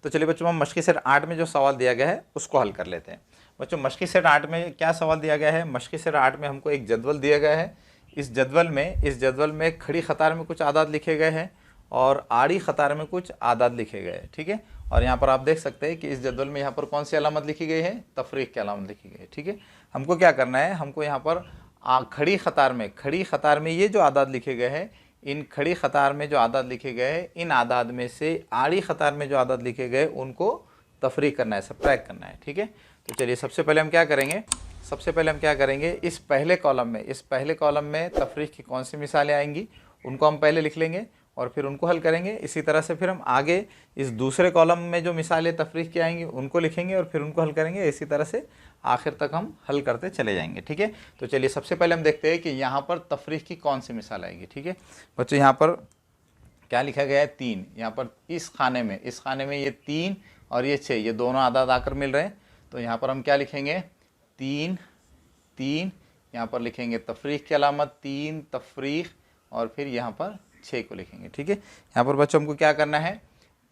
तो चलिए बच्चों, हम मशक़ी सेट 8 में जो सवाल दिया गया है उसको हल कर लेते हैं। बच्चों, मशक़ी सेट 8 में क्या सवाल दिया गया है? मशक़ी सेट 8 में हमको एक जदवल दिया गया है। इस जदवल में खड़ी ख़तार में कुछ आदाद लिखे गए हैं और आड़ी ख़तार में कुछ आदाद लिखे गए हैं, ठीक है। और यहाँ पर आप देख सकते हैं कि इस जदवल में यहाँ पर कौन सी अलामत लिखी गई है? तफरीक की अलामत लिखी गई है, ठीक है। हमको क्या करना है? हमको यहाँ पर खड़ी ख़तार में ये जो आदाद लिखे गए हैं, इन खड़ी ख़तार में जो आदाद लिखे गए हैं, इन आदाद में से आड़ी ख़तार में जो आदाद लिखे गए उनको तफरीक करना है, सब्ट्रैक्ट करना है, ठीक है। तो चलिए सबसे पहले हम क्या करेंगे? इस पहले कॉलम में तफरीक की कौन सी मिसालें आएंगी उनको हम पहले लिख लेंगे और फिर उनको हल करेंगे। इसी तरह से फिर हम आगे इस दूसरे कॉलम में जो मिसालें तफरीक की आएंगी उनको लिखेंगे और फिर उनको हल करेंगे। इसी तरह से आखिर तक हम हल करते चले जाएंगे, ठीक है। तो चलिए सबसे पहले हम देखते हैं कि यहाँ पर तफरीक की कौन सी मिसाल आएगी, ठीक है। बच्चों, यहाँ पर क्या लिखा गया है? 3। यहाँ पर इस खाने में ये 3 और ये 6, ये दोनों आदाद आकर मिल रहे हैं। तो यहाँ पर हम क्या लिखेंगे? 3 3, यहाँ पर लिखेंगे तफरीक की अलामत 3 तफरीक और फिर यहाँ पर 6 को लिखेंगे, ठीक है। यहाँ पर बच्चों हमको क्या करना है?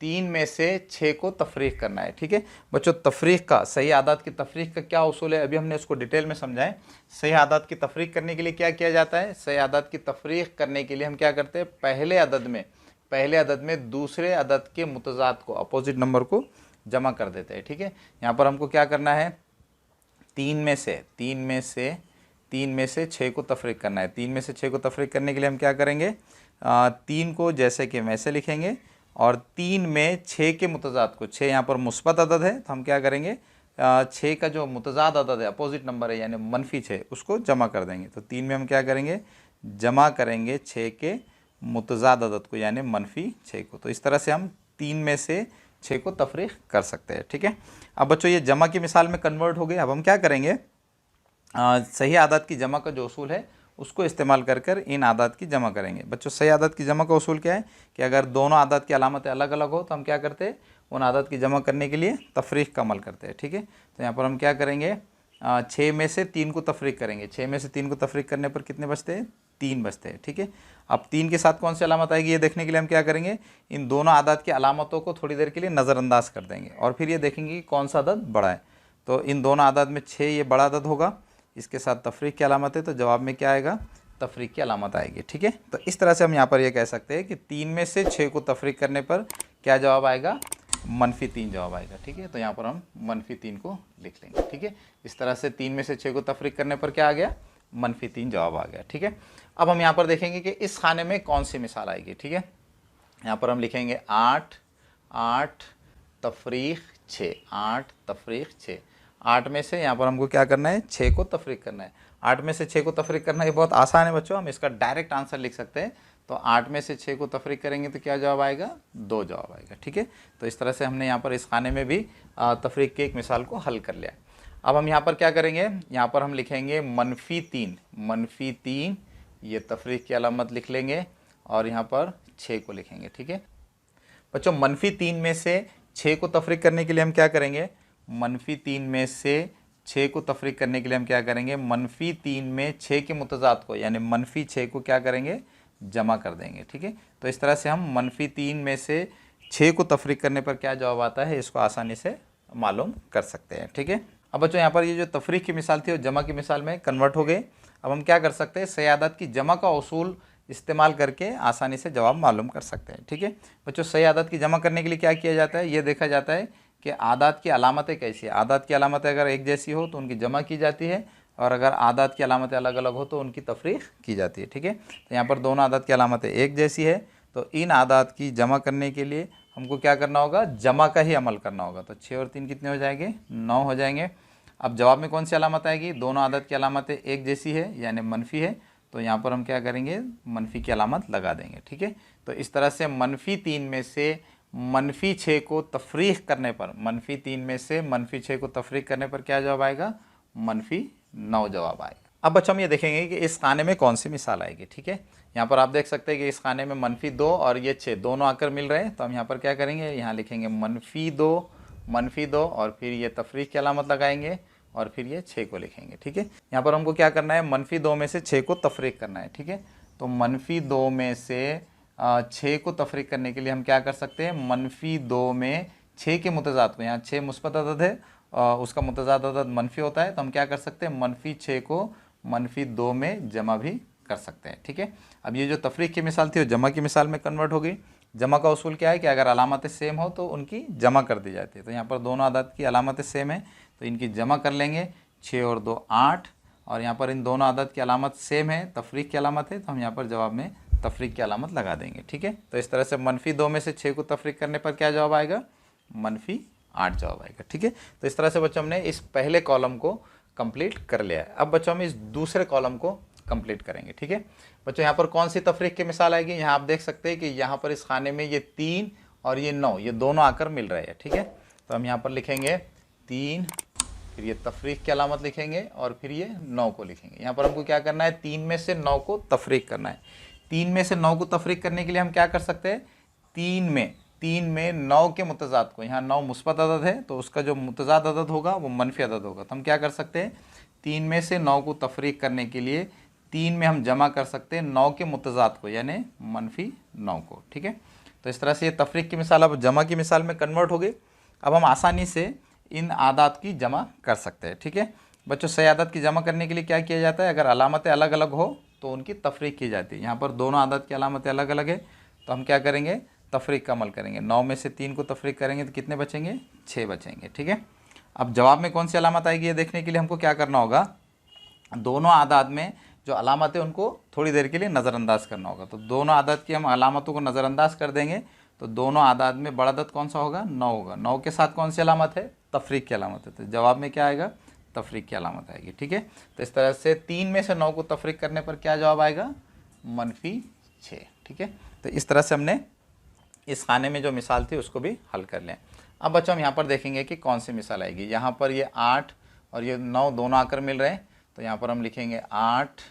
3 में से 6 को तफरीक करना है, ठीक है। बच्चों, तफरीक का, सही आदाद की तफरीक का क्या उसूल है? अभी हमने इसको डिटेल में समझा है। सही आदाद की तफरीक करने के लिए क्या किया जाता है? सही आदाद की तफरीक करने के लिए हम क्या करते हैं? पहले अदद में दूसरे अदद के मुतज़ाद को, अपोजिट नंबर को जमा कर देते हैं, ठीक है। यहाँ पर हमको क्या करना है? 3 में से 6 को तफरीक करना है। 3 में से 6 को तफरीक करने के लिए हम क्या करेंगे? 3 को जैसे कि वैसे लिखेंगे और 3 में 6 के मुतज़ाद को, 6 यहाँ पर मुस्बत अदद है तो हम क्या करेंगे? 6 का जो मुतज़ाद अदद है, अपोजिट नंबर है यानी -6, उसको जमा कर देंगे। तो 3 में हम क्या करेंगे? जमा करेंगे 6 के मुतज़ाद अदद को यानी -6 को। तो इस तरह से हम 3 में से 6 को तफरीक कर सकते हैं, ठीक है। अब बच्चों, ये जमा की मिसाल में कन्वर्ट हो गए। अब हम क्या करेंगे? सही आदाद की जमा का जो उसूल है उसको इस्तेमाल कर इन आदाद की जमा करेंगे। बच्चों, सही आदाद की जमा का उसूल क्या है कि अगर दोनों आदाद की अलामतें अलग अलग हो तो हम क्या करते हैं? उन आदाद की जमा करने के लिए तफरीक का अमल करते हैं, ठीक है। तो यहाँ पर हम क्या करेंगे? 6 में से 3 को तफरीक करेंगे। 6 में से 3 को तफरीक करने पर कितने बचते हैं? 3 बचते हैं, ठीक है। अब 3 के साथ कौन सी अलामत आएगी ये देखने के लिए हम क्या करेंगे? इन दोनों आदाद की अलामतों को थोड़ी देर के लिए नज़रअंदाज कर देंगे और फिर ये देखेंगे कि कौन सा अदद बड़ा है। तो इन दोनों आदाद में 6 ये बड़ा अदद होगा, इसके साथ तफरीक की अलामत है तो जवाब में क्या आएगा? तफरीक की अलामत आएगी, ठीक है। तो इस तरह से हम यहाँ पर ये कह सकते हैं कि 3 में से 6 को तफरीक करने पर क्या जवाब आएगा? -3 जवाब आएगा, ठीक है। तो यहाँ पर हम -3 को लिख लेंगे, ठीक है। इस तरह से 3 में से 6 को तफरीक करने पर क्या आ गया? -3 जवाब आ गया, ठीक है। अब हम यहाँ पर देखेंगे कि इस खाने में कौन सी मिसाल आएगी, ठीक है। यहाँ पर हम लिखेंगे 8 तफरीक 6, 8 तफरीक 6। 8 में से यहाँ पर हमको क्या करना है? 6 को तफरीक करना है। 8 में से 6 को तफरीक करना ये बहुत आसान है बच्चों, हम इसका डायरेक्ट आंसर लिख सकते हैं। तो 8 में से 6 को तफरीक करेंगे तो क्या जवाब आएगा? 2 जवाब आएगा, ठीक है। तो इस तरह से हमने यहाँ पर इस खाने में भी तफरीक की एक मिसाल को हल कर लिया। अब हम यहाँ पर क्या करेंगे? यहाँ पर हम लिखेंगे -3, ये तफरीक की अलामत लिख लेंगे और यहाँ पर 6 को लिखेंगे, ठीक है। बच्चों, -3 में से 6 को तफरीक करने के लिए हम क्या करेंगे? -3 में से 6 को तफरीक करने के लिए हम क्या करेंगे? -3 में 6 के मुतज़ाद को यानी -6 को क्या करेंगे? जमा कर देंगे, ठीक है। तो इस तरह से हम -3 में से 6 को तफरीक करने पर क्या जवाब आता है इसको आसानी से मालूम कर सकते हैं, ठीक है। अब बच्चों, यहाँ पर ये जो तफरीक की मिसाल थी वो जमा की मिसाल में कन्वर्ट हो गए। अब हम क्या कर सकते हैं? सही आदाद की जमा का उसूल इस्तेमाल करके आसानी से जवाब मालूम कर सकते हैं, ठीक है। बच्चों, सही आदाद की जमा करने के लिए क्या किया जाता है? ये देखा जाता है कि आदाद की अलामतें कैसी है। आदाद की अलामतें अगर एक जैसी हो तो उनकी जमा की जाती है और अगर आदाद की अलामतें अलग अलग हो तो उनकी तफरीक की जाती है, ठीक है। तो यहाँ पर दोनों आदाद की अलामतें एक जैसी है तो इन आदाद की जमा करने के लिए हमको क्या करना होगा? जमा का ही अमल करना होगा। तो 6 और 3 कितने हो जाएंगे? 9 हो जाएंगे। अब जवाब में कौन सी अलामत आएगी? दोनों आदत की अलामतें एक जैसी है यानी मनफी है, तो यहाँ पर हम क्या करेंगे? मनफी की अलामत लगा देंगे, ठीक है। तो इस तरह से -3 में से -6 को तफरीक करने पर, -3 में से -6 को तफरीक करने पर क्या जवाब आएगा? -9 जवाब आएगा। अब बच्चों, हम ये देखेंगे कि इस खाने में कौन सी मिसाल आएगी, ठीक है। यहाँ पर आप देख सकते हैं कि इस खाने में -2 और ये 6 दोनों आकर मिल रहे हैं, तो हम यहाँ पर क्या करेंगे? यहाँ लिखेंगे -2 और फिर ये तफरीक की अलामत लगाएंगे और फिर ये 6 को लिखेंगे, ठीक है। यहाँ पर हमको क्या करना है? -2 में से 6 को तफरीक करना है, ठीक है। तो -2 में से 6 को तफरीक करने के लिए हम क्या कर सकते हैं? -2 में 6 के मुतजाद को, यहाँ 6 मुस्बत अदद है, उसका मुतजाद अदद मनफी होता है, तो हम क्या कर सकते हैं, -6 को -2 में जमा भी कर सकते हैं। ठीक है, अब ये जो तफरीक की मिसाल थी वो जमा की मिसाल में कन्वर्ट हो गई। जमा का उसूल क्या है कि अगर अलामतें सेम हो तो उनकी जमा कर दी जाती है। तो यहाँ पर दोनों आदात की अलामतें सेम है तो इनकी जमा कर लेंगे, 6 और 2 8, और यहाँ पर इन दोनों आदत की अलामत सेम है, तफरीक की अलामत है, तो हम यहाँ पर जवाब में तफरीक की अलामत लगा देंगे। ठीक है, तो इस तरह से -2 में से 6 को तफरीक करने पर क्या जवाब आएगा, -8 जवाब आएगा। ठीक है, तो इस तरह से बच्चों हमने इस पहले कॉलम को कंप्लीट कर लिया है। अब बच्चों हम इस दूसरे कॉलम को कंप्लीट करेंगे। ठीक है बच्चों, यहाँ पर कौन सी तफरीक की मिसाल आएगी, यहाँ आप देख सकते हैं कि यहाँ पर इस खाने में ये 3 और ये 9, ये दोनों आकर मिल रहे हैं। ठीक है, तो हम यहाँ पर लिखेंगे 3, फिर ये तफरीक की अलामत लिखेंगे और फिर ये 9 को लिखेंगे। यहाँ पर हमको क्या करना है, 3 में से 9 को तफरीक करना है। 3 में से 9 को तफरीक करने के लिए हम क्या कर सकते हैं, 3 में 9 के मुतजाद को, यहाँ 9 मुस्बत अदद है तो उसका जो मुतजाद अदद होगा वो मनफी अदद होगा। तो हम क्या कर सकते हैं, 3 में से 9 को तफरीक करने के लिए 3 में हम जमा कर सकते हैं 9 के मुतजाद को, यानी -9 को। ठीक है, तो इस तरह से ये तफरीक की मिसाल अब जमा की मिसाल में कन्वर्ट हो गई। अब हम आसानी से इन आदात की जमा कर सकते हैं। ठीक है बच्चों, सही आदत की जमा करने के लिए क्या किया जाता है, अगर अलामतें अलग अलग हो तो उनकी तफरीक की जाती है। यहाँ पर दोनों आदत की अलामतें अलग अलग है तो हम क्या करेंगे, तफरीक का अमल करेंगे। 9 में से 3 को तफरीक करेंगे तो कितने बचेंगे, 6 बचेंगे। ठीक है, अब जवाब में कौन सी अलामत आएगी ये देखने के लिए हमको क्या करना होगा, दोनों आदात में जो अलामत है उनको थोड़ी देर के लिए नज़रअंदाज करना होगा। तो दोनों आदात की हम अलामतों को नज़रअंदाज कर देंगे तो दोनों आदात में बड़ा अदद कौन सा होगा, 9 होगा। 9 के साथ कौन सी अलामत है, तफरीक की अलामत है, तो जवाब में क्या आएगा, तफरीक की अलामत आएगी। ठीक है, तो इस तरह से 3 में से 9 को तफरीक करने पर क्या जवाब आएगा, -6। ठीक है, तो इस तरह से हमने इस खाने में जो मिसाल थी उसको भी हल कर लें। अब बच्चों हम यहाँ पर देखेंगे कि कौन सी मिसाल आएगी। यहाँ पर ये 8 और ये 9 दोनों आकर मिल रहे हैं तो यहाँ पर हम लिखेंगे 8,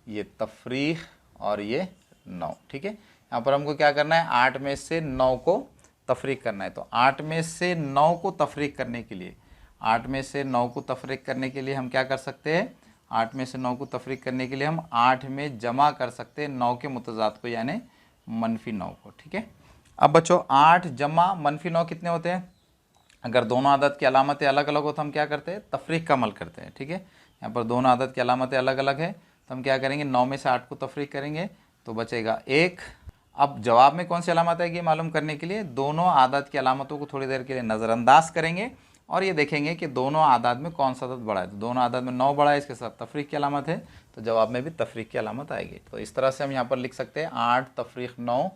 ये तफरीक और ये 9। ठीक है, यहाँ पर हमको क्या करना है, 8 में से 9 को तफरीक करना है। तो 8 में से 9 को तफरीक करने के लिए, 8 में से 9 को तफरीक करने के लिए हम क्या कर सकते हैं, 8 में से 9 को तफरीक करने के लिए हम 8 में जमा कर सकते हैं 9 के मुतजाद को, यानी -9 को। ठीक है, अब बच्चों 8 जमा -9 कितने होते हैं, अगर दोनों आदत की अलामतें अलग अलग हो तो हम क्या करते हैं, तफरीक का अमल करते हैं। ठीक है, यहाँ पर दोनों आदत की अलामतें अलग अलग है तो हम क्या करेंगे, 9 में से 8 को तफरीक करेंगे तो बचेगा 1। अब जवाब में कौन सी अलामत आएगी मालूम करने के लिए दोनों आदत की अलामतों को थोड़ी देर के लिए नज़रअंदाज करेंगे और ये देखेंगे कि दोनों आदात में कौन सा अदद बड़ा है। तो दोनों आदात में 9 बड़ा है, इसके साथ तफरीक की अलामत है तो जवाब में भी तफरीक की अलामत आएगी। तो इस तरह से हम यहाँ पर लिख सकते हैं 8 तफरीक 9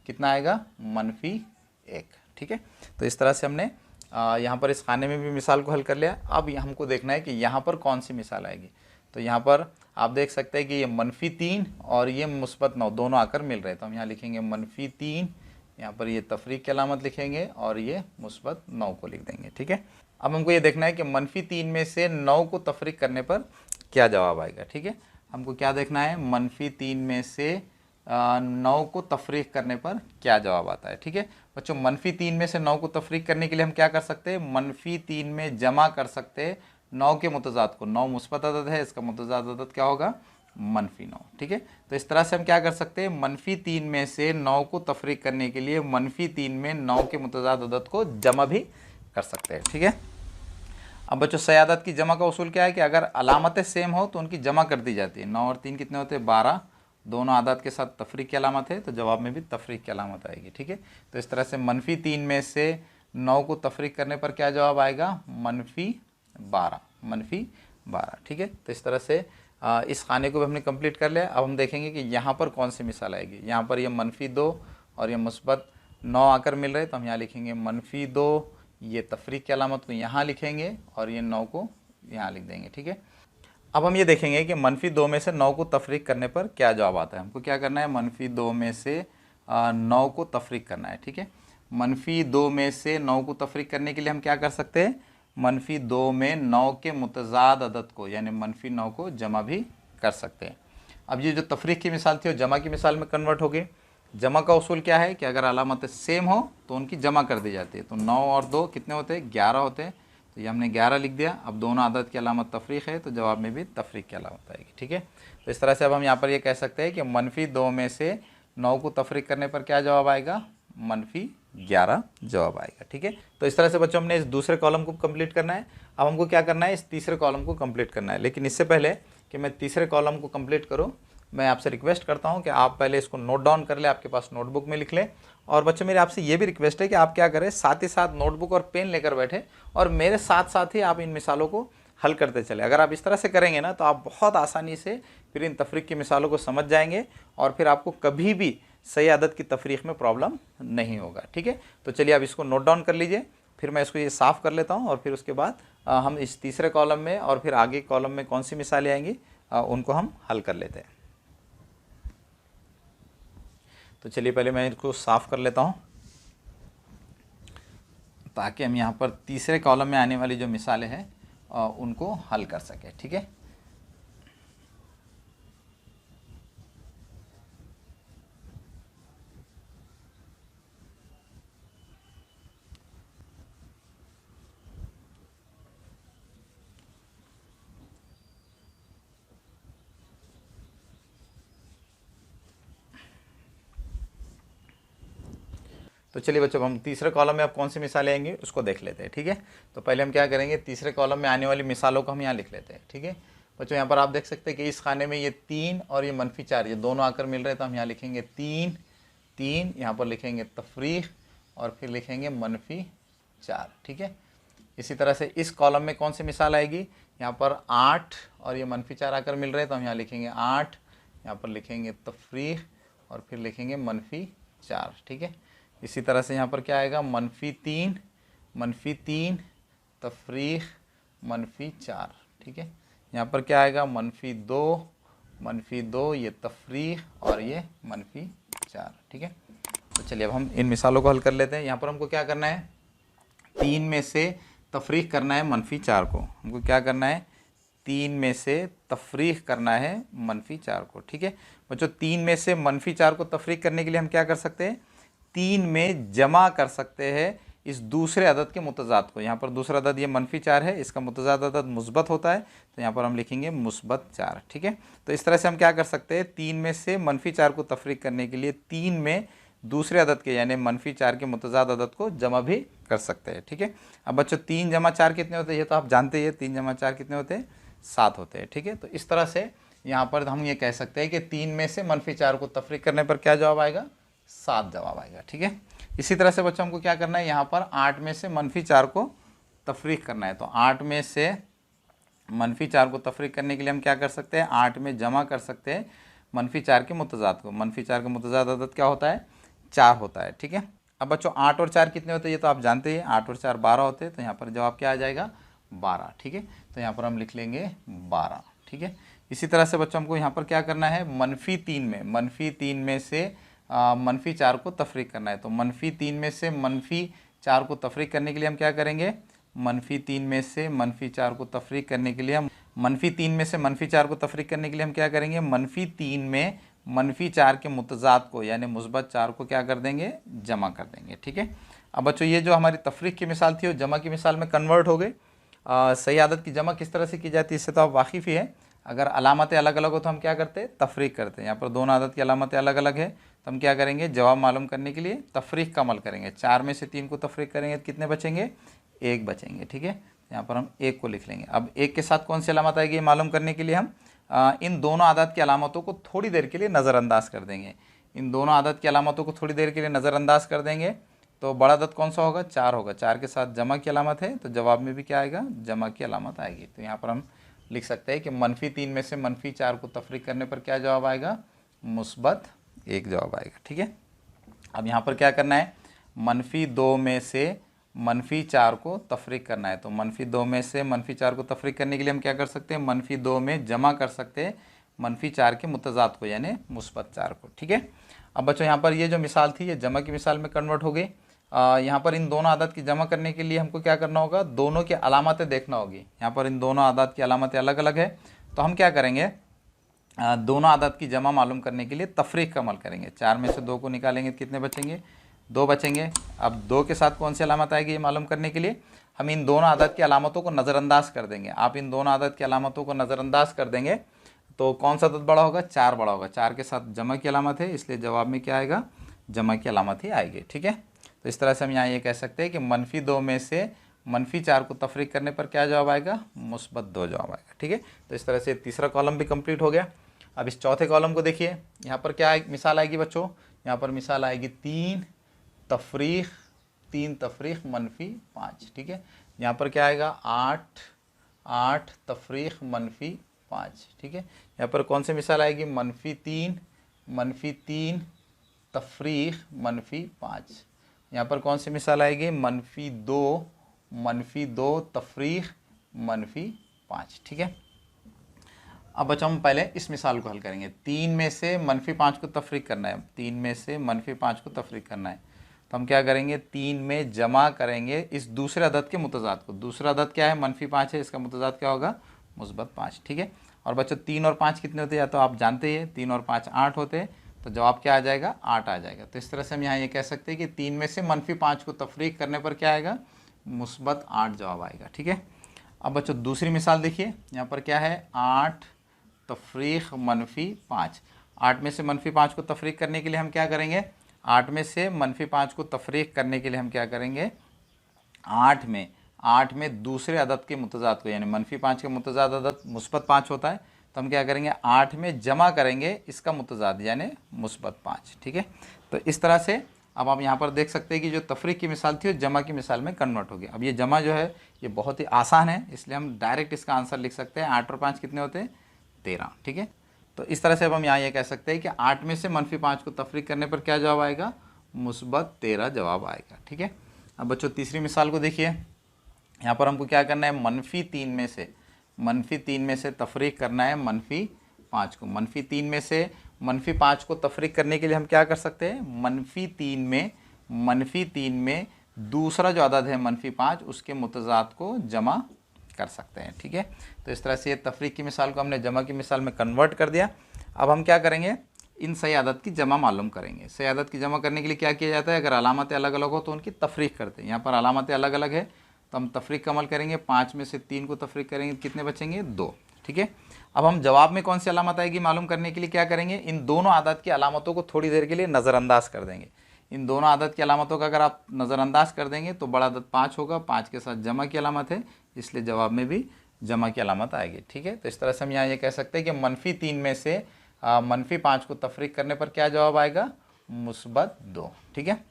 कितना आएगा, -1। ठीक है, तो इस तरह से हमने यहाँ पर इस खाने में भी मिसाल को हल कर लिया। अब हमको देखना है कि यहाँ पर कौन सी मिसाल आएगी। तो यहाँ पर आप देख सकते हैं कि ये -3 और ये -9 दोनों आकर मिल रहे हैं तो हम यहाँ लिखेंगे -3, यहाँ पर ये तफरीक की अलामत लिखेंगे और ये -9 को लिख देंगे। ठीक है, अब हमको ये देखना है कि -3 में से 9 को तफरीक करने पर क्या जवाब आएगा। ठीक है, हमको क्या देखना है, -3 में से 9 को तफरीक करने पर क्या जवाब आता है। ठीक है बच्चों, -3 में से 9 को तफरीक करने के लिए हम क्या कर सकते हैं, -3 में जमा कर सकते हैं 9 के मुतजाद को। 9 मुस्बत अदद है, इसका मुतजाद अदद क्या होगा, -9। ठीक है, तो इस तरह से हम क्या कर सकते हैं, -3 में से 9 को तफरीक करने के लिए -3 में 9 के मुतजाद अदद को जमा भी कर सकते हैं। ठीक है, अब बच्चों सही आदत की जमा का उसूल क्या है कि अगर अलामतें सेम हो तो उनकी जमा कर दी जाती है। 9 और 3 कितने होते हैं, 12, दोनों आदात के साथ तफरीक की अलामत है तो जवाब में भी तफरीक की अलामत आएगी। ठीक है, तो इस तरह से -3 में से 9 को तफरीक करने पर क्या जवाब आएगा, -12। ठीक है, तो इस तरह से इस खाने को भी हमने कंप्लीट कर लिया। अब हम देखेंगे कि यहाँ पर कौन सी मिसाल आएगी। यहाँ पर ये -2 और ये -9 आकर मिल रहे तो हम यहाँ लिखेंगे -2, ये तफरीक की अलामत को यहाँ लिखेंगे और ये 9 को यहाँ लिख देंगे। ठीक है, अब हम ये देखेंगे कि -2 में से 9 को तफरीक करने पर क्या जवाब आता है। हमको क्या करना है, -2 में से 9 को तफरीक करना है। ठीक है, -2 में से 9 को तफरीक करने के लिए हम क्या कर सकते हैं, -2 में 9 के मुतजाद अदद को यानी -9 को जमा भी कर सकते हैं। अब ये जो तफरीक की मिसाल थी वो जमा की मिसाल में कन्वर्ट हो गई। जमा का उसूल क्या है कि अगर अलामतें सेम हो तो उनकी जमा कर दी जाती है। तो 9 और 2 कितने होते हैं, 11 होते हैं तो ये हमने 11 लिख दिया। अब दोनों आदत की अलामत तफरीक है तो जवाब में भी तफरीक की अलामत आएगी। ठीक है, तो इस तरह से अब हम यहाँ पर ये कह सकते हैं कि -2 में से 9 को तफरीक करने पर क्या जवाब आएगा, 11 जवाब आएगा। ठीक है, तो इस तरह से बच्चों हमने इस दूसरे कॉलम को कंप्लीट करना है। अब हमको क्या करना है, इस तीसरे कॉलम को कंप्लीट करना है। लेकिन इससे पहले कि मैं तीसरे कॉलम को कंप्लीट करूं, मैं आपसे रिक्वेस्ट करता हूं कि आप पहले इसको नोट डाउन कर ले, आपके पास नोटबुक में लिख लें। और बच्चों मेरी आपसे ये भी रिक्वेस्ट है कि आप क्या करें, साथ ही साथ नोटबुक और पेन लेकर बैठे और मेरे साथ साथ ही आप इन मिसालों को हल करते चले। अगर आप इस तरह से करेंगे ना, तो आप बहुत आसानी से फिर इन तफरीक की मिसालों को समझ जाएंगे और फिर आपको कभी भी सही आदत की तफरीक में प्रॉब्लम नहीं होगा। ठीक है, तो चलिए आप इसको नोट डाउन कर लीजिए, फिर मैं इसको ये साफ़ कर लेता हूँ और फिर उसके बाद हम इस तीसरे कॉलम में और फिर आगे कॉलम में कौन सी मिसालें आएंगी उनको हम हल कर लेते हैं। तो चलिए पहले मैं इसको साफ़ कर लेता हूँ ताकि हम यहाँ पर तीसरे कॉलम में आने वाली जो मिसालें हैं उनको हल कर सकें। ठीक है, तो चलिए बच्चों हम तीसरे कॉलम में अब कौन सी मिसालें आएंगी उसको देख लेते हैं। ठीक है, तो पहले हम क्या करेंगे, तीसरे कॉलम में आने वाली मिसालों को हम यहाँ लिख लेते हैं। ठीक है बच्चों, यहाँ पर आप देख सकते हैं कि इस खाने में ये 3 और ये -4 ये दोनों आकर मिल रहे हैं, तो हम यहाँ लिखेंगे 3 3, यहाँ पर लिखेंगे तफरीक और फिर लिखेंगे -4। ठीक है, इसी तरह से इस कॉलम में कौन सी मिसाल आएगी, यहाँ पर 8 और ये -4 आकर मिल रहे हैं, तो हम यहाँ लिखेंगे 8, यहाँ पर लिखेंगे तफरीक और फिर लिखेंगे -4। ठीक है, इसी तरह से यहाँ पर क्या आएगा, -3 तफरीक -4। ठीक है, यहाँ पर क्या आएगा, -2 ये तफरीक और ये -4। ठीक है, तो चलिए अब हम इन मिसालों को हल कर लेते हैं। यहाँ पर हमको क्या करना है, 3 में से तफरीक करना है -4 को। हमको क्या करना है, 3 में से तफरीक करना है -4 को। ठीक है बच्चों, 3 में से -4 को तफरीक करने के लिए हम क्या कर सकते हैं, 3 में जमा कर सकते हैं इस दूसरे अदद के मुतजाद को। यहाँ पर दूसरा अदद ये -4 है, इसका मुतजाद अदद मुस्बत होता है, तो यहाँ पर हम लिखेंगे -4। ठीक है, तो इस तरह से हम क्या कर सकते हैं, 3 में से -4 को तफरीक करने के लिए 3 में दूसरे अदद के यानी -4 के मुतजाद अदद को जमा भी कर सकते हैं। ठीक है, अब बच्चों 3 जमा 4 कितने होते हैं, ये तो आप जानते हैं, 3 जमा 4 कितने होते हैं, 7 होते हैं। ठीक है, तो इस तरह से यहाँ पर हम ये कह सकते हैं कि 3 में से -4 को तफरीक करने पर क्या जवाब आएगा, 7 जवाब आएगा। ठीक है, इसी तरह से बच्चों हमको क्या करना है, यहाँ पर 8 में से -4 को तफरीक करना है, तो 8 में से -4 को तफरीक करने के लिए हम क्या कर सकते हैं, 8 में जमा कर सकते हैं -4 के मुतजाद को। -4 का मुतजाद अदद क्या होता है, 4 होता है। ठीक है, अब बच्चों 8 और 4 कितने होते हैं, ये तो आप जानते हैं, 8 और 4 12 होते हैं, तो यहाँ पर जवाब क्या आ जाएगा, 12। ठीक है, तो यहाँ पर हम लिख लेंगे 12। ठीक है, इसी तरह से बच्चों हमको यहाँ पर क्या करना है, -3 में से -4 को तफरीक करना है, तो -3 में से -4 को तफरीक करने के लिए हम क्या करेंगे, -3 में से -4 को तफरीक करने के लिए हम -3 में से -4 को तफरीक करने के लिए हम क्या करेंगे, -3 में -4 के मुतजाद को यानी मुस्बत 4 को क्या कर देंगे, जमा कर देंगे। ठीक है, अब बच्चों ये जो हमारी तफरीक की मिसाल थी वो जमा की मिसाल में कन्वर्ट हो गई। सही आदत की जमा किस तरह से की जाती है इससे तो आप वाकिफ़ ही है। अगर अलामतें अलग अलग हो तो हम क्या करते हैं, तफरीक करते हैं। यहाँ पर दोनों आदत की अलामतें अलग अलग है, तो हम क्या करेंगे, जवाब मालूम करने के लिए तफरीक का अमल करेंगे। 4 में से 3 को तफरीक करेंगे तो कितने बचेंगे, 1 बचेंगे। ठीक है, यहाँ पर हम 1 को लिख लेंगे। अब 1 के साथ कौन सी अलामत आएगी ये मालूम करने के लिए हम इन दोनों आदत की अलामतों को थोड़ी देर के लिए नज़रअंदाज कर देंगे। इन दोनों आदत की अलामतों को थोड़ी देर के लिए नज़रअंदाज कर देंगे, तो बड़ा आदत कौन सा होगा, 4 होगा। 4 के साथ जमा की अलामत है, तो जवाब में भी क्या आएगा, जमा की अलामत आएगी। तो यहाँ पर हम लिख सकते हैं कि -3 में से -4 को तफरीक करने पर क्या जवाब आएगा, -1 जवाब आएगा। ठीक है, अब यहाँ पर क्या करना है, -2 में से -4 को तफरीक करना है, तो -2 में से -4 को तफरीक करने के लिए हम क्या कर सकते हैं, -2 में जमा कर सकते हैं -4 के मुतजाद को यानी -4 को। ठीक है, अब बच्चों यहाँ पर ये जो मिसाल थी ये जमा की मिसाल में कन्वर्ट हो गई। यहाँ पर इन दोनों आदत की जमा करने के लिए हमको क्या करना होगा, दोनों की अलामतें देखना होगी। यहाँ पर इन दोनों आदत की अलामतें अलग अलग है, तो हम क्या करेंगे, दोनों आदत की जमा मालूम करने के लिए तफरीक का अमल करेंगे। 4 में से 2 को निकालेंगे तो कितने बचेंगे, 2 बचेंगे। अब 2 के साथ कौन सी अलामत आएगी ये मालूम करने के लिए हम इन दोनों आदत की अलामतों को नज़रअंदाज कर देंगे। आप इन दोनों आदत की अलामतों को नज़रअंदाज कर देंगे तो कौन सा अदद बड़ा होगा, 4 बड़ा होगा। 4 के साथ जमा की अलामत है, इसलिए जवाब में क्या आएगा, जमा की अलामत ही आएगी। ठीक है, तो इस तरह से हम यहाँ ये कह सकते हैं कि -2 में से -4 को तफरीक करने पर क्या जवाब आएगा, -2 जवाब आएगा। ठीक है, तो इस तरह से तीसरा कॉलम भी कंप्लीट हो गया। अब इस चौथे कॉलम को देखिए, यहाँ पर क्या मिसाल आएगी बच्चों, यहाँ पर मिसाल आएगी 3 तफरीक -5। ठीक है, यहाँ पर क्या आएगा 8 तफरीक -5। ठीक है, यहाँ पर कौन सी मिसाल आएगी, -3 तफरीक -5। यहाँ पर कौन सी मिसाल आएगी, -2 तफरीक -5। ठीक है, अब बच्चों हम पहले इस मिसाल को हल करेंगे। 3 में से -5 को तफरीक करना है, 3 में से -5 को तफरीक करना है, तो हम क्या करेंगे, 3 में जमा करेंगे इस दूसरे अदद के मुतजाद को। दूसरा अदद क्या है, -5 है, इसका मुतजाद क्या होगा, -5। ठीक है, और बच्चों 3 और 5 कितने होते हैं, या तो आप जानते ही हैं 3 और 5 8 होते हैं, तो जवाब क्या आ जाएगा, 8 आ जाएगा। तो इस तरह से हम यहाँ ये कह सकते हैं कि 3 में से -5 को तफरीक करने पर क्या आएगा, -8 जवाब आएगा। ठीक है, अब बच्चों दूसरी मिसाल देखिए, यहाँ पर क्या है 8 तफरीक -5। 8 में से -5 को तफरीक करने के लिए हम क्या करेंगे, 8 में से -5 को तफरीक करने के लिए हम क्या करेंगे, 8 में दूसरे अदद के मुतजाद को, यानी -5 के मुतजाद अदद -5 होता है, तो हम क्या करेंगे 8 में जमा करेंगे इसका मुतजाद यानी -5। ठीक है, तो इस तरह से अब आप यहाँ पर देख सकते हैं कि जो तफरीक की मिसाल थी वो जमा की मिसाल में कन्वर्ट हो गया। अब ये जमा जो है ये बहुत ही आसान है, इसलिए हम डायरेक्ट इसका आंसर लिख सकते हैं। 8 और 5 कितने होते हैं, 13। ठीक है, तो इस तरह से अब हम यहाँ ये कह सकते हैं कि 8 में से -5 को तफरीक करने पर क्या जवाब आएगा, -13 जवाब आएगा। ठीक है, अब बच्चों तीसरी मिसाल को देखिए, यहाँ पर हमको क्या करना है, -3 में से तफरीक करना है -5 को। -3 में से -5 को तफरीक करने के लिए हम क्या कर सकते हैं, -3 में दूसरा जो अदद है -5 उसके मुतजाद को जमा कर सकते हैं। ठीक है, तो इस तरह से तफरीक की मिसाल को हमने जमा की मिसाल में कन्वर्ट कर दिया। अब हम क्या करेंगे, इन सही आदत की जमा मालूम करेंगे। सही आदत की जमा करने के लिए क्या किया जाता है, अगर अलामतें अलग अलग हो तो उनकी तफरीक करते हैं। यहाँ पर अलामतें अलग अलग है तो हम तफरीक का अमल करेंगे। 5 में से 3 को तफरीक करेंगे, कितने बचेंगे, 2। ठीक है, अब हम जवाब में कौन सी अलामत आएगी मालूम करने के लिए क्या करेंगे, इन दोनों आदत की अलामतों को थोड़ी देर के लिए नज़रअंदाज कर देंगे। इन दोनों आदत की अलामतों का अगर आप नज़रअंदाज कर देंगे तो बड़ा आदत 5 होगा, 5 के साथ जमा की अलामत है, इसलिए जवाब में भी जमा की अलामत आएगी। ठीक है, तो इस तरह से हम यहाँ ये कह सकते हैं कि -3 में से -5 को तफरीक करने पर क्या जवाब आएगा, -2। ठीक है,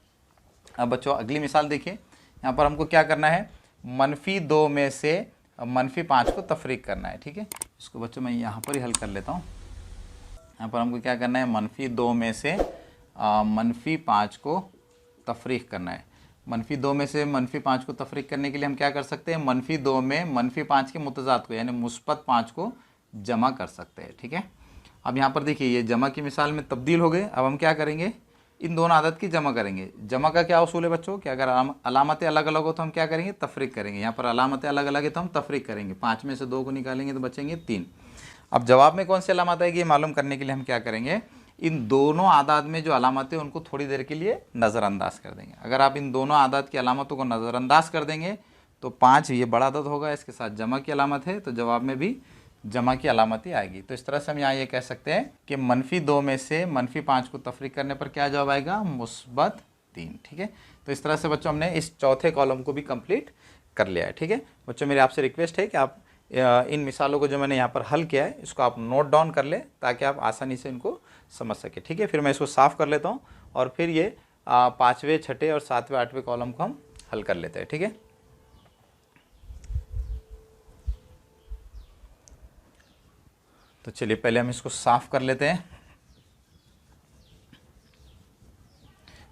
अब बच्चों अगली मिसाल देखिए, यहाँ पर हमको क्या करना है, -2 में से -5 को तफरीक करना है। ठीक है, इसको बच्चों मैं यहाँ पर ही हल कर लेता हूँ। यहाँ पर हमको क्या करना है, -2 में से -5 को तफरीक करना है। -2 में से -5 को तफरीक करने के लिए हम क्या कर सकते हैं, -2 में -5 के मुतजाद को यानी -5 को जमा कर सकते हैं। ठीक है, अब यहाँ पर देखिए ये जमा की मिसाल में तब्दील हो गए। अब हम क्या करेंगे, इन दोनों आदत की जमा करेंगे। जमा का क्या उसूल है बच्चों, कि अगर अलामतें अलग अलग हो तो हम क्या करेंगे, तफरीक करेंगे। यहाँ पर अलामतें अलग अलग है तो हम तफरीक करेंगे। 5 में से 2 को निकालेंगे तो बचेंगे 3। अब जवाब में कौन सी अलामत आएगी मालूम करने के लिए हम क्या करेंगे, इन दोनों आदात में जो अलामतें उनको थोड़ी देर के लिए नज़रअंदाज कर देंगे। अगर आप इन दोनों आदात की अलामतों को नज़रअंदाज कर देंगे तो 5 ये बड़ा अदद होगा, इसके साथ जमा की अलामत है तो जवाब में भी जमा की अलामत ही आएगी। तो इस तरह से हम यहाँ ये कह सकते हैं कि -2 में से -5 को तफरीक करने पर क्या जवाब आएगा, -3। ठीक है, तो इस तरह से बच्चों हमने इस चौथे कॉलम को भी कंप्लीट कर लिया है। ठीक है बच्चों, मेरी आपसे रिक्वेस्ट है कि आप इन मिसालों को जो मैंने यहाँ पर हल किया है इसको आप नोट डाउन कर लें ताकि आप आसानी से इनको समझ सकें। ठीक है, फिर मैं इसको साफ़ कर लेता हूँ और फिर ये 5वें, 6ठे और 7वें, 8वें कॉलम को हम हल कर लेते हैं। ठीक है, तो चलिए पहले हम इसको साफ़ कर लेते हैं।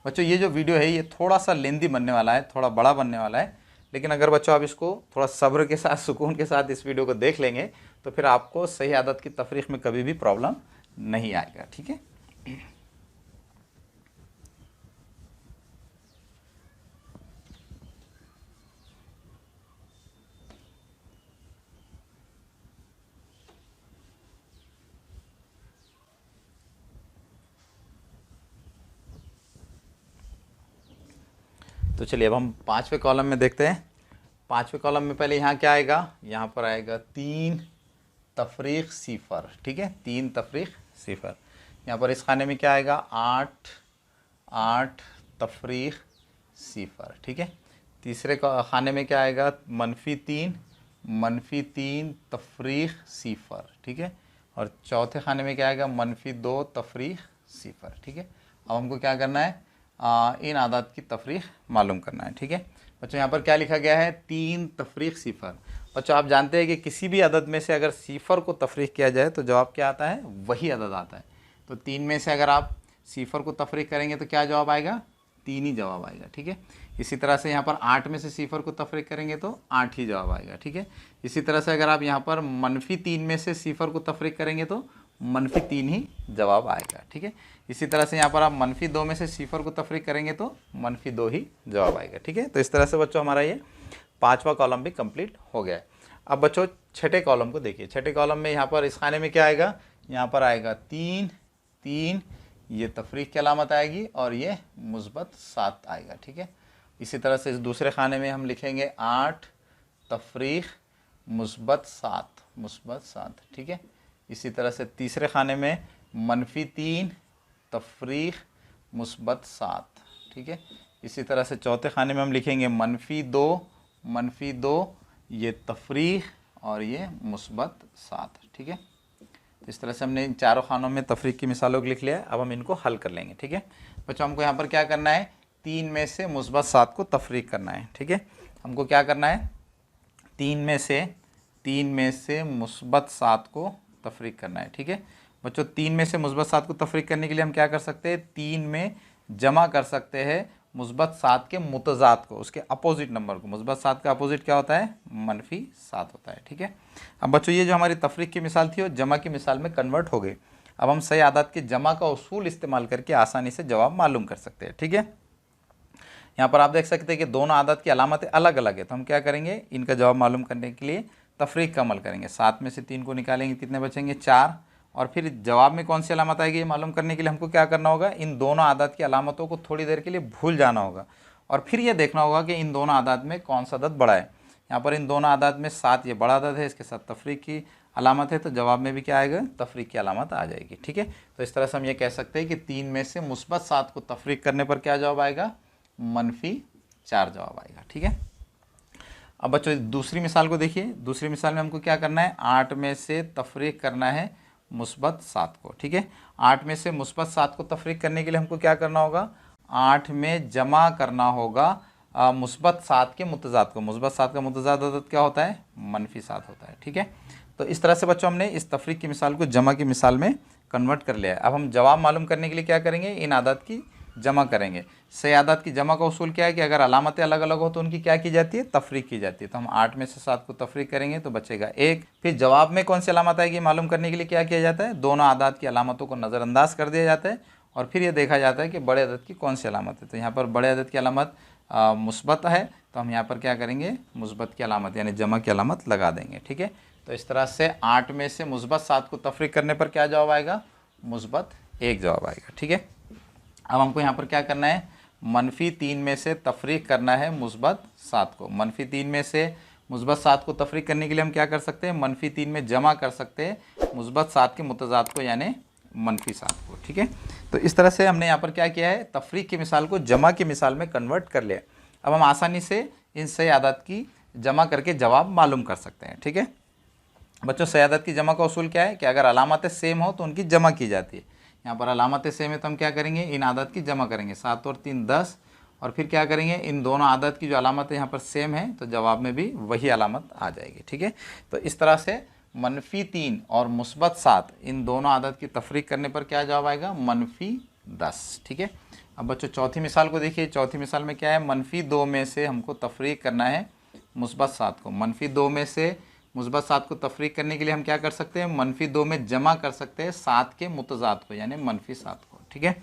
बच्चों ये जो वीडियो है ये थोड़ा सा लेंदी बनने वाला है, थोड़ा बड़ा बनने वाला है, लेकिन अगर बच्चों आप इसको थोड़ा सब्र के साथ, सुकून के साथ इस वीडियो को देख लेंगे तो फिर आपको सही आदत की तफरीक में कभी भी प्रॉब्लम नहीं आएगा। ठीक है, तो चलिए अब हम 5वें कॉलम में देखते हैं। 5वें कॉलम में पहले यहाँ क्या आएगा, यहाँ पर आएगा 3 तफरीक 0। ठीक है, 3 तफरीक 0। यहाँ पर इस खाने में क्या आएगा, 8 तफरीक सिफर, ठीक है। तीसरे खाने में क्या आएगा, -3 तफरीक सिफर, ठीक है। और चौथे खाने में क्या आएगा, -2 तफरीक सिफर, ठीक है। अब हमको क्या करना है, इन आदात की तफरीक मालूम करना है, ठीक है। बच्चों यहाँ पर क्या लिखा गया है, 3 तफरीक सिफर। बच्चों आप जानते हैं कि किसी भी अदद में से अगर सिफर को तफरीक किया जाए तो जवाब क्या आता है, वही अदद आता है। तो 3 में से अगर आप सिफर को तफरीक करेंगे तो क्या जवाब आएगा, 3 ही जवाब आएगा, ठीक है। इसी तरह से यहाँ पर 8 में से सिफर को तफरीक करेंगे तो 8 ही जवाब आएगा, ठीक है। इसी तरह से अगर आप यहाँ पर -3 में से सिफर को तफरीक करेंगे तो -3 ही जवाब आएगा, ठीक है। इसी तरह से यहाँ पर आप -2 में से सिफर को तफरीक करेंगे तो -2 ही जवाब आएगा, ठीक है। तो इस तरह से बच्चों हमारा ये 5वां कॉलम भी कंप्लीट हो गया है। अब बच्चों छठे कॉलम को देखिए। छठे कॉलम में यहाँ पर इस खाने में क्या आएगा, यहाँ पर आएगा 3, ये तफरीक की अलामत आएगी और ये मुस्बत 7 आएगा, ठीक है। इसी तरह से इस दूसरे खाने में हम लिखेंगे 8 तफरीक मुस्बत 7, ठीक है। इसी तरह से तीसरे खाने में -3 तफरीक मुस्बत 7, ठीक है। इसी तरह से चौथे खाने में हम लिखेंगे -2 ये तफरीक और ये मुस्बत 7, ठीक है। तो इस तरह से हमने इन चारों खानों में तफरीक की मिसालों को लिख लिया है। अब हम इनको हल कर लेंगे, ठीक है। बच्चों हमको यहाँ पर क्या करना है, 3 में से मुस्बत 7 को तफरीक करना है, ठीक है। हमको क्या करना है, 3 में से मुस्बत 7 को तफरीक करना है, ठीक है। बच्चों 3 में से मुस्बत 7 को तफरीक करने के लिए हम क्या कर सकते हैं, 3 में जमा कर सकते हैं मुस्बत 7 के मुतज़ाद को, उसके अपोजिट नंबर को। मुस्बत 7 का अपोजिट क्या होता है, -7 होता है, ठीक है। अब बच्चों ये जो हमारी तफरीक की मिसाल थी वो जमा की मिसाल में कन्वर्ट हो गई। अब हम सही आदात के जमा का उसूल इस्तेमाल करके आसानी से जवाब मालूम कर सकते हैं, ठीक है। यहाँ पर आप देख सकते हैं कि दोनों आदात की अलामतें अलग अलग है, तो हम क्या करेंगे, इनका जवाब मालूम करने के लिए तफरीक का अमल करेंगे। 7 में से 3 को निकालेंगे, कितने बचेंगे, 4। और फिर जवाब में कौन सी अलामत आएगी ये मालूम करने के लिए हमको क्या करना होगा, इन दोनों आदात की अलामतों को थोड़ी देर के लिए भूल जाना होगा और फिर ये देखना होगा कि इन दोनों आदात में कौन सा अदद बड़ा है। यहाँ पर इन दोनों आदात में 7 ये बड़ा अदद है, इसके साथ तफरीक की अलामत है, तो जवाब में भी क्या आएगा, तफरीक की अलामत आ जाएगी, ठीक है। तो इस तरह से हम ये कह सकते हैं कि 3 में से मुस्बत 7 को तफरीक करने पर क्या जवाब आएगा, -4 जवाब आएगा, ठीक है। अब बच्चों दूसरी मिसाल को देखिए। दूसरी मिसाल में हमको क्या करना है, 8 में से तफरीक करना है मुस्बत 7 को, ठीक है। 8 में से मुस्बत 7 को तफरीक करने के लिए हमको क्या करना होगा, 8 में जमा करना होगा मुस्बत 7 के मुतज़ाद को। मुस्बत 7 का मुतज़ाद अदद क्या होता है, -7 होता है, ठीक है। तो इस तरह से बच्चों हमने इस तफरीक की मिसाल को जमा की मिसाल में कन्वर्ट कर लिया है। अब हम जवाब मालूम करने के लिए क्या करेंगे, इन आदात की जमा करेंगे। सही आदात की जमा का उसूल क्या है कि अगर अलामतें अलग अलग हो तो उनकी क्या की जाती है, तफरीक की जाती है। तो हम 8 में से 7 को तफरीक करेंगे तो बचेगा 1। फिर जवाब में कौन सी अलामत आएगी मालूम करने के लिए क्या किया जाता है, दोनों आदात की अलामतों को नज़रअंदाज कर दिया जाता है और फिर ये देखा जाता है कि बड़े अदद की कौन सी अलामत है। तो यहाँ पर बड़े अदद की अलामत मुस्बत है, तो हम यहाँ पर क्या करेंगे, मुस्बत की अलामत यानी जमा की अलामत लगा देंगे, ठीक है। तो इस तरह से 8 में से मुस्बत 7 को तफरीक करने पर क्या जवाब आएगा, मुस्बत 1 जवाब आएगा, ठीक है। अब हमको यहाँ पर क्या करना है, -3 में से तफरीक करना है मुस्बत 7 को। -3 में से मुस्बत 7 को तफरीक करने के लिए हम क्या कर सकते हैं, -3 में जमा कर सकते हैं मुस्बत 7 के मुतज़ाद को यानी -7 को, ठीक है। तो इस तरह से हमने यहाँ पर क्या किया है, तफरीक की मिसाल को जमा की मिसाल में कन्वर्ट कर लिया। अब हम आसानी से इन सही आदात की जमा करके जवाब मालूम कर सकते हैं, ठीक है। बच्चों सही आदात की जमा का उसूल क्या है कि अगर अलामतें सेम हो तो उनकी जमा की जाती है। यहाँ पर अलामतें सेम है तो हम क्या करेंगे, इन आदत की जमा करेंगे, 7 और 3 10, और फिर क्या करेंगे, इन दोनों आदत की जो अलामतें यहाँ पर सेम है तो जवाब में भी वही अलामत आ जाएगी, ठीक है। तो इस तरह से -3 और मुस्बत 7 इन दोनों आदत की तफरीक करने पर क्या जवाब आएगा, -10, ठीक है। अब बच्चों चौथी मिसाल को देखिए। चौथी मिसाल में क्या है, -2 में से हमको तफरीक करना है मुस्बत 7 को। -2 में से मुस्बत 7 को तफरीक करने के लिए हम क्या कर सकते हैं, -2 में जमा कर सकते हैं 7 के मुतज़ाद को यानी -7 को, ठीक है।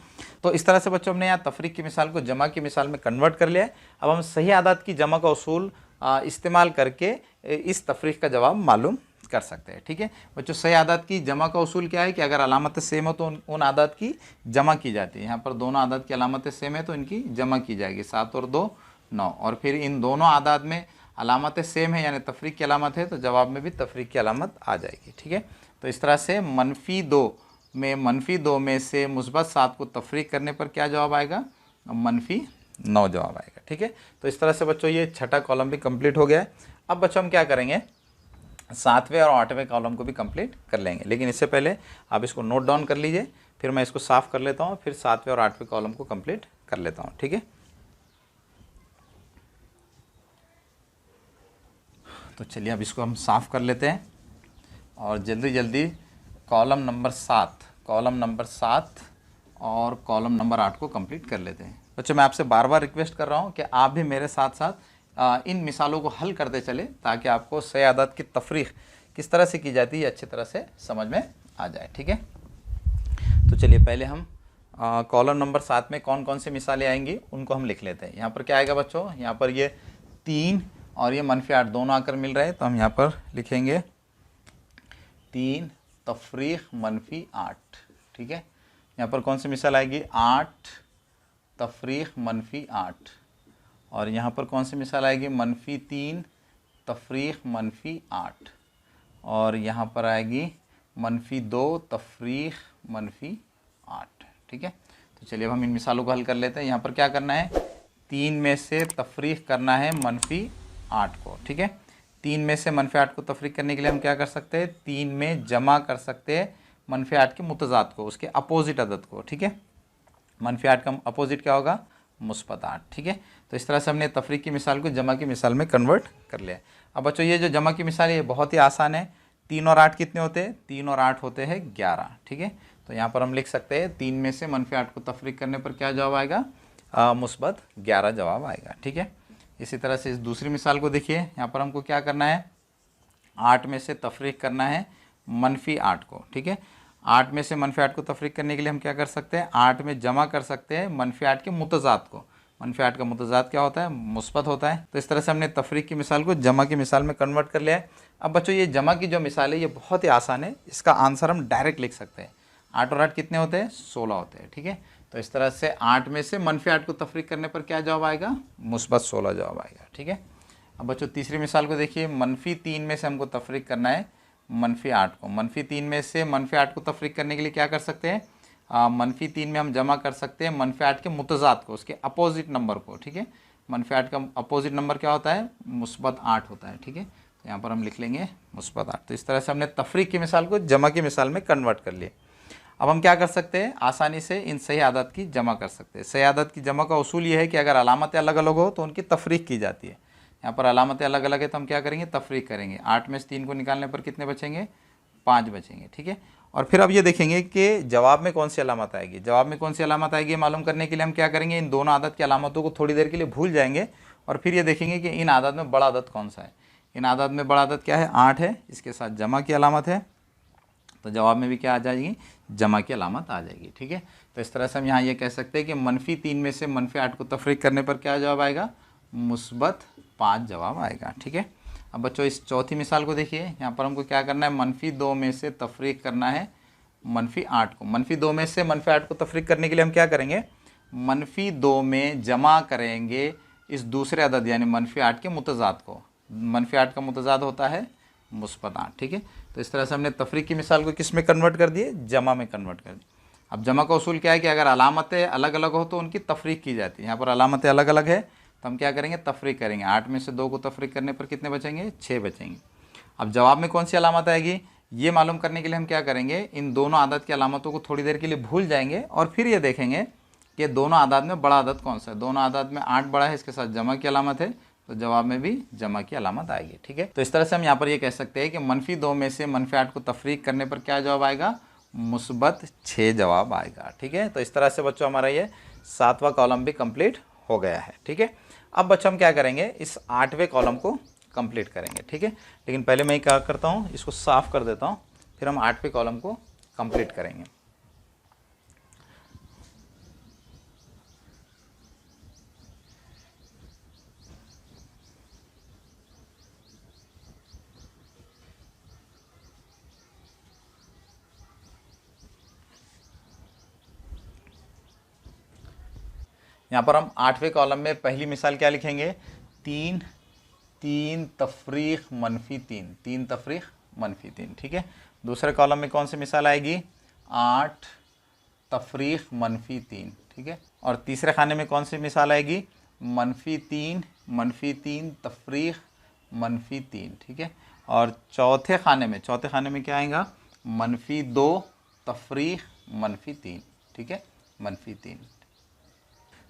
तो इस तरह से बच्चों हमने यहाँ तफरीक की मिसाल को जमा की मिसाल में कन्वर्ट कर लिया है। अब हम सही आदात की जमा का उसूल इस्तेमाल करके इस तफरीक का जवाब मालूम कर सकते हैं, ठीक है। बच्चों सही आदात की जमा का उसूल क्या है कि अगर अलामतें सेम हो तो उन आदात की जमा की जाती है। यहाँ पर दोनों आदात की अलामतें सेम है तो इनकी जमा की जाएगी, 7 और 2 9, और फिर इन दोनों आदात में अलामतें सेम है यानी तफरीक की अलामत है तो जवाब में भी तफरीक की अलामत आ जाएगी, ठीक है। तो इस तरह से -2 में से मुस्बत 7 को तफरीक करने पर क्या जवाब आएगा, -10 9 जवाब आएगा। ठीक है, तो इस तरह से बच्चों ये छठा कॉलम भी कंप्लीट हो गया है। अब बच्चों हम क्या करेंगे, 7वें और 8वें कॉलम को भी कंप्लीट कर लेंगे, लेकिन इससे पहले आप इसको नोट डाउन कर लीजिए, फिर मैं इसको साफ़ कर लेता हूँ, फिर 7वें और 8वें कॉलम को कंप्लीट कर लेता हूँ। ठीक है, तो चलिए अब इसको हम साफ़ कर लेते हैं और जल्दी जल्दी कॉलम नंबर 7 और कॉलम नंबर 8 को कंप्लीट कर लेते हैं। बच्चों मैं आपसे बार बार रिक्वेस्ट कर रहा हूँ कि आप भी मेरे साथ साथ इन मिसालों को हल करते चले, ताकि आपको सही आदत की तफरीक किस तरह से की जाती है अच्छी तरह से समझ में आ जाए। ठीक है, तो चलिए पहले हम कॉलम नंबर 7 में कौन कौन सी मिसालें आएंगी उनको हम लिख लेते हैं। यहाँ पर क्या आएगा बच्चों, यहाँ पर ये 3 और ये -8 दोनों आकर मिल रहे हैं, तो हम यहाँ पर लिखेंगे 3 तफरीक -8। ठीक है, यहाँ पर कौन सी मिसाल आएगी, 8 तफरीक -8, और यहाँ पर कौन सी मिसाल आएगी, -3 तफरीक -8, और यहाँ पर आएगी -2 तफरीक -8। ठीक है, तो चलिए अब हम इन मिसालों को हल कर लेते हैं। यहाँ पर क्या करना है, 3 में से तफरीक करना है -8 को। ठीक है, 3 में से -8 को तफरीक करने के लिए हम क्या कर सकते हैं, 3 में जमा कर सकते हैं -8 के मुतज़ाद को, उसके अपोजिट अदद को। ठीक है, -8 का अपोजिट क्या होगा, -8। ठीक है, तो इस तरह से हमने तफरीक की मिसाल को जमा की मिसाल में कन्वर्ट कर लिया। अब बच्चों ये जो जमा की मिसाल है ये बहुत ही आसान है। 3 और 8 कितने होते हैं, 3 और 8 होते हैं 11। ठीक है, तो यहाँ पर हम लिख सकते हैं 3 में से -8 को तफरीक करने पर क्या जवाब आएगा, -11 जवाब आएगा। ठीक है, इसी तरह से इस दूसरी मिसाल को देखिए, यहाँ पर हमको क्या करना है, 8 में से तफरीक करना है -8 को। ठीक है, 8 में से -8 को तफरीक करने के लिए हम क्या कर सकते हैं, 8 में जमा कर सकते हैं -8 के मुतज़ाद को। -8 का मुतज़ाद क्या होता है, मुस्बत होता है। तो इस तरह से हमने तफरीक की मिसाल को जमा की मिसाल में कन्वर्ट कर लिया है। अब बच्चों ये जमा की जो मिसाल है ये बहुत ही आसान है, इसका आंसर हम डायरेक्ट लिख सकते हैं। 8 और 8 कितने होते हैं, 16 होते हैं। ठीक है, तो इस तरह से 8 में से -8 को तफरीक करने पर क्या जवाब आएगा, -16 जवाब आएगा। ठीक है, अब बच्चों तीसरी मिसाल को देखिए, -3 में से हमको तफरीक करना है -8 को। -3 में से -8 को तफरीक करने के लिए क्या कर सकते हैं, -3 में हम जमा कर सकते हैं -8 के मुतज़ाद को, उसके अपोजिट नंबर को। ठीक है, -8 का अपोजिट नंबर क्या होता है, -8 होता है। ठीक है, तो यहाँ पर हम लिख लेंगे -8। तो इस तरह से हमने तफरीक की मिसाल को जमा की मिसाल में कन्वर्ट कर लिए। अब हम क्या कर सकते हैं, आसानी से इन सही आदत की जमा कर सकते हैं। सही आदत की जमा का उसूल ये है कि अगर अलामतें अलग अलग हो तो उनकी तफरीक की जाती है। यहाँ पर अलामतें अलग अलग है तो हम क्या करेंगे, तफरीक करेंगे। 8 में से 3 को निकालने पर कितने बचेंगे, 5 बचेंगे। ठीक है, और फिर अब ये देखेंगे कि जवाब में कौन सी अलामत आएगी। जवाब में कौन सी अलामत आएगी मालूम करने के लिए हम क्या करेंगे, इन दोनों आदत की अलामतों को थोड़ी देर के लिए भूल जाएंगे और फिर ये देखेंगे कि इन आदत में बड़ा आदत कौन सा है। इन आदत में बड़ा आदत क्या है, 8 है, इसके साथ जमा की अलामत है, तो जवाब में भी क्या आ जाएगी, जमा की अलामत आ जाएगी। ठीक है, तो इस तरह से हम यहाँ ये कह सकते हैं कि -3 में से -8 को तफरीक करने पर क्या जवाब आएगा, -5 जवाब आएगा। ठीक है, अब बच्चों इस चौथी मिसाल को देखिए, यहाँ पर हमको क्या करना है, -2 में से तफरीक करना है -8 को। -2 में से -8 को तफरीक करने के लिए हम क्या करेंगे, -2 में जमा करेंगे इस दूसरे अदद यानी -8 के मुतज़ाद को। -8 का मुतज़ाद होता है -8। ठीक है, तो इस तरह से हमने तफरीक की मिसाल को किस में कन्वर्ट कर दिए, जमा में कन्वर्ट कर दिए। अब जमा का उसूल क्या है कि अगर अलामतें अलग अलग हो तो उनकी तफरीक की जाती है। यहाँ पर अलामतें अलग अलग है तो हम क्या करेंगे, तफरीक करेंगे। 8 में से 2 को तफरीक करने पर कितने बचेंगे, 6 बचेंगे। अब जवाब में कौन सी अलामत आएगी ये मालूम करने के लिए हम क्या करेंगे, इन दोनों आदत की अलामतों को थोड़ी देर के लिए भूल जाएंगे और फिर ये देखेंगे कि दोनों आदत में बड़ा आदत कौन सा है। दोनों आदत में 8 बड़ा है, इसके साथ जमा की अलामत है, तो जवाब में भी जमा की अलामत आएगी। ठीक है, तो इस तरह से हम यहाँ पर ये कह सकते हैं कि -2 में से -8 को तफरीक करने पर क्या जवाब आएगा, -6 जवाब आएगा। ठीक है, तो इस तरह से बच्चों हमारा ये 7वां कॉलम भी कंप्लीट हो गया है। ठीक है, अब बच्चों हम क्या करेंगे, इस 8वें कॉलम को कंप्लीट करेंगे। ठीक है, लेकिन पहले मैं क्या करता हूँ, इसको साफ़ कर देता हूँ, फिर हम 8वें कॉलम को कंप्लीट करेंगे। यहाँ पर हम 8वें कॉलम में पहली मिसाल क्या लिखेंगे, 3 तफरीक -3, 3 तफरीक -3। ठीक है, दूसरे कॉलम में कौन सी मिसाल आएगी, 8 तफरीक -3। ठीक है। और तीसरे खाने में कौन सी मिसाल आएगी, -3 तफरीक -3, ठीक है। और चौथे खाने में क्या आएगा, -2 तफरीक -3, ठीक है, -3।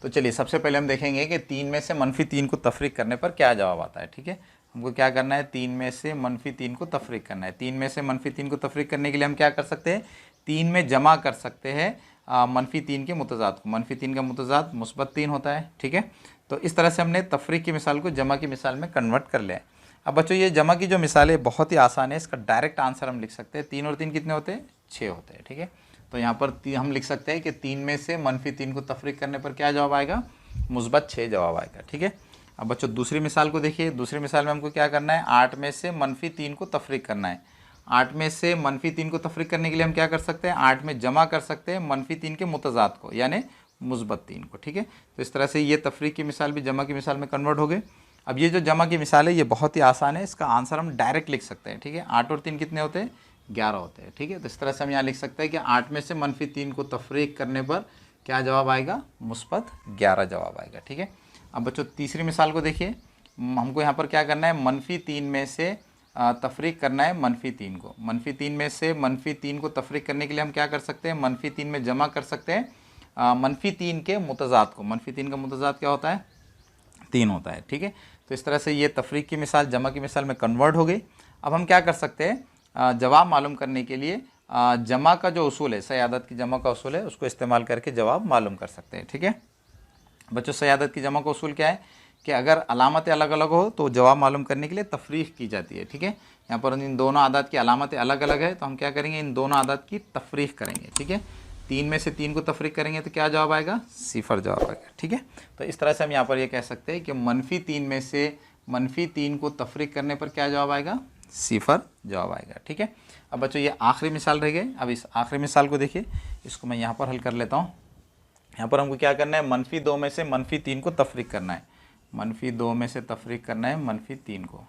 तो चलिए सबसे पहले हम देखेंगे कि 3 में से -3 को तफरीक करने पर क्या जवाब आता है, ठीक है। हमको क्या करना है, 3 में से -3 को तफरीक करना है। 3 में से -3 को तफरीक करने के लिए हम क्या कर सकते हैं, 3 में जमा कर सकते हैं -3 के मुतज़ाद को। -3 का मुतज़ाद -3 होता है, ठीक है। तो इस तरह से हमने तफरीक की मिसाल को जमा की मिसाल में कन्वर्ट कर लिया है। अब बच्चों ये जमा की जो मिसाल है बहुत ही आसान है, इसका डायरेक्ट आंसर हम लिख सकते हैं। 3 और 3 कितने होते हैं, 6 होते हैं, ठीक है। तो यहाँ पर हम लिख सकते हैं कि 3 में से -3 को तफरीक करने पर क्या जवाब आएगा, -6 जवाब आएगा, ठीक है। अब बच्चों दूसरी मिसाल को देखिए। दूसरी मिसाल में हमको क्या करना है, 8 में से -3 को तफरीक करना है। 8 में से -3 को तफरीक करने के लिए हम क्या कर सकते हैं, 8 में जमा कर सकते हैं -3 के मुतज़ाद को, यानी -3 को, ठीक है। तो इस तरह से ये तफरीक की मिसाल भी जमा की मिसाल में कन्वर्ट हो गए। अब ये जो जमा की मिसाल है ये बहुत ही आसान है, इसका आंसर हम डायरेक्ट लिख सकते हैं, ठीक है। 8 और 3 कितने होते हैं, 11 होते हैं, ठीक है। तो इस तरह से हम यहाँ लिख सकते हैं कि 8 में से -3 को तफरीक करने पर क्या जवाब आएगा, -11 जवाब आएगा, ठीक है। अब बच्चों तीसरी मिसाल को देखिए। हमको यहाँ पर क्या करना है, -3 में से तफरीक करना है -3 को। -3 में से -3 को तफरीक करने के लिए हम क्या कर सकते हैं, -3 में जमा कर सकते हैं -3 के मुतज़ाद को। -3 का मुतज़ाद क्या होता है, 3 होता है, ठीक है। तो इस तरह से ये तफरीक की मिसाल जमा की मिसाल में कन्वर्ट हो गई। अब हम क्या कर सकते हैं, जवाब मालूम करने के लिए जमा का जो उसूल है, सही आदत की जमा का उसूल है, उसको इस्तेमाल करके जवाब मालूम कर सकते हैं, ठीक है। बच्चों सही आदत की जमा का उसूल क्या है कि अगर अलामतें अलग अलग हो तो जवाब मालूम करने के लिए तफरीक की जाती है, ठीक है। यहाँ पर इन दोनों आदत की अलामतें अलग अलग है तो हम क्या करेंगे, इन दोनों आदत की तफरीक करेंगे, ठीक है। 3 में से 3 को तफरीक करेंगे तो क्या जवाब आएगा, 0 जवाब आएगा, ठीक है। तो इस तरह से हम यहाँ पर ये कह सकते हैं कि -3 में से -3 को तफरीक करने पर क्या जवाब आएगा, 0 जवाब आएगा, ठीक है। अब बच्चों ये आखिरी मिसाल रह गई। अब इस आखिरी मिसाल को देखिए, इसको मैं यहाँ पर हल कर लेता हूँ। यहाँ पर हमको क्या करना है, -2 में से -3 को तफरीक करना है। -2 में से तफरीक करना है -3 को।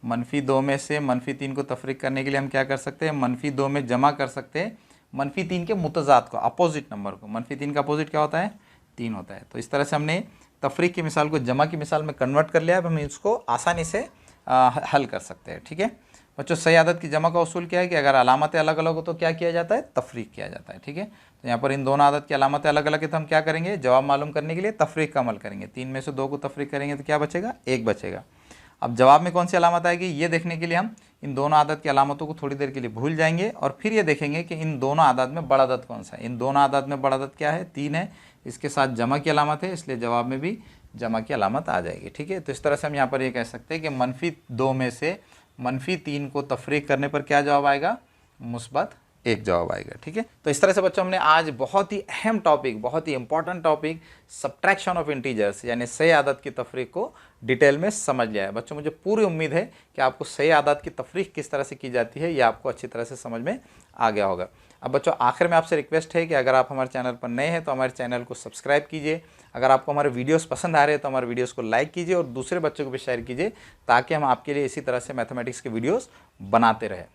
-2 में से -3 को तफरीक करने के लिए हम क्या कर सकते हैं, -2 में जमा कर सकते हैं -3 के मुतज़ाद को, अपोजिट नंबर को। -3 का अपोजिट क्या होता है, 3 होता है। तो इस तरह से हमने तफरीक की मिसाल को जमा की मिसाल में कन्वर्ट कर लिया। अब हम इसको आसानी से हल कर सकते हैं, ठीक है। बच्चों सही आदत की जमा का उसूल क्या है कि अगर अलामतें अलग अलग हो तो क्या किया जाता है, तफरीक किया जाता है, ठीक है। तो यहाँ पर इन दोनों आदत की अलामतें अलग अलग है तो हम क्या करेंगे, जवाब मालूम करने के लिए तफरीक का अमल करेंगे। 3 में से 2 को तफरीक करेंगे तो क्या बचेगा, 1 बचेगा। अब जवाब में कौन सी अलामत आएगी ये देखने के लिए हम इन दोनों आदत की अलामतों को थोड़ी देर के लिए भूल जाएंगे और फिर ये देखेंगे कि इन दोनों आदत में बड़ा आदत कौन सा है। इन दोनों आदत में बड़ा आदत क्या है, 3 है। इसके साथ जमा की अलामत है, इसलिए जवाब में भी जमा की अलामत आ जाएगी, ठीक है। तो इस तरह से हम यहाँ पर ये कह सकते हैं कि -2 में से -3 को तफरीक करने पर क्या जवाब आएगा, +1 जवाब आएगा, ठीक है। तो इस तरह से बच्चों हमने आज बहुत ही अहम टॉपिक, बहुत ही important topic subtraction of integers यानी सही आदत की तफरीक को डिटेल में समझ लिया है। बच्चों मुझे पूरी उम्मीद है कि आपको सही आदत की तफरीक किस तरह से की जाती है ये आपको अच्छी तरह से समझ में आ गया होगा। अब बच्चों आखिर में आपसे रिक्वेस्ट है कि अगर आप हमारे चैनल पर नए हैं तो हमारे चैनल को सब्सक्राइब कीजिए। अगर आपको हमारे वीडियोस पसंद आ रहे हैं तो हमारे वीडियोस को लाइक कीजिए और दूसरे बच्चों को भी शेयर कीजिए ताकि हम आपके लिए इसी तरह से मैथमेटिक्स के वीडियोस बनाते रहें।